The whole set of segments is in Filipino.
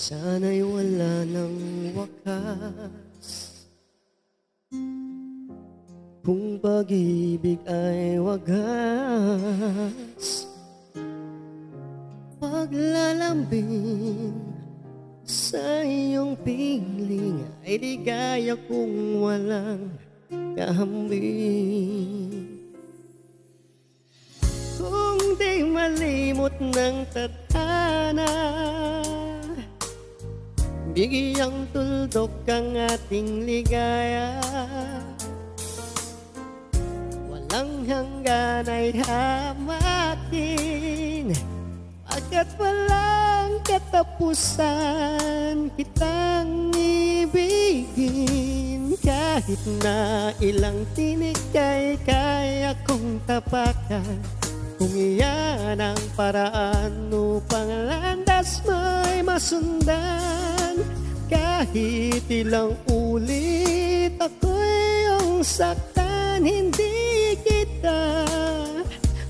Sana'y wala ng wakas. Kung pag-ibig ay wagas, paglalambing sa iyong piling ay di gaya kung walang kahambing. Kung di malimot ng tadhana, bigyang tuldok ang ating ligaya. Walang hanggan ay hamakin, pagkat walang katapusan kitang ibigin. Kahit na ilang tinig ay kaya kong tapakan, kung iyan ang paraan upang landas mo'y masundan. Kahit ilang ulit ako'y iyong saktan, hindi kita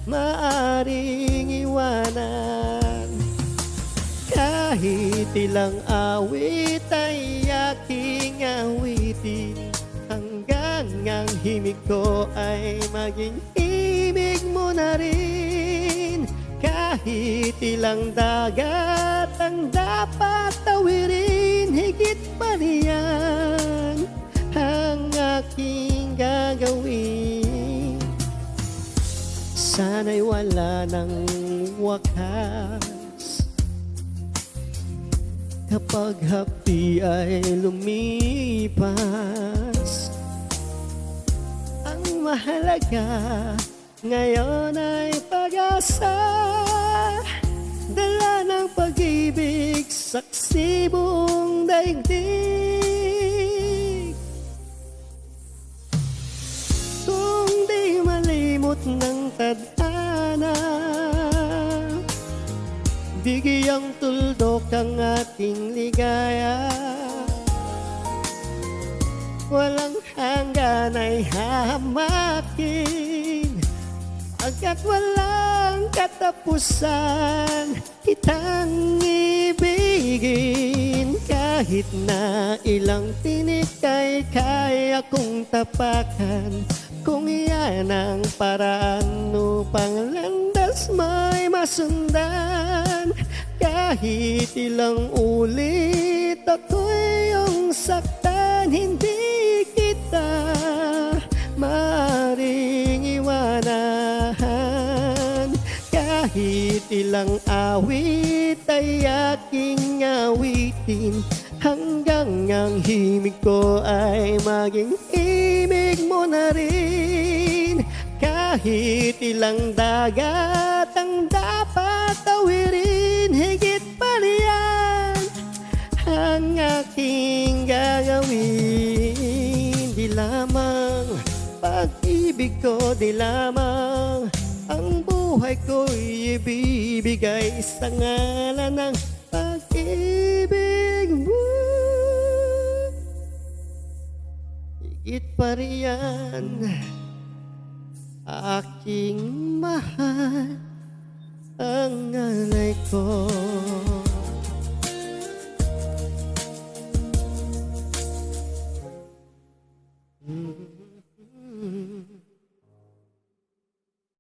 maaring iwanan. Kahit ilang awit ay aking awitin, hanggang ang himig ko ay maging himig mo na rin. Kahit ilang dagat ang dapat tawirin, higit pa riyan ang aking gagawin. Sana'y wala ng wakas, kapag hapdi ay lumipas. Ang mahalaga ngayon ay pag-asa, dala ng pag-ibig, saksi buong daigdig. Kung di malimot ng tadhana, bigyang tuldok ang ating ligaya. Walang hanggan ay hamakin, pagkat walang katapusan kitang ibigin. Kahit na ilang tinik ay kaya kong tapakan, kung iyan ang paraan upang landas mo'y masundan. Kahit ilang ulit ako'y iyong saktan, hindi kita maaring iwanan. Kahit ilang awit ay aking awitin, hanggang ang himig ko ay maging himig mo na rin. Kahit ilang dagat ang dapat tawirin, higit pa riyan ang aking gagawin. Di lamang pag-ibig ko, di lamang ang buhay ko'y ibibigay sa ngalan ng pag-ibig mo. Higit pa riyan aking mahal, ang alay ko.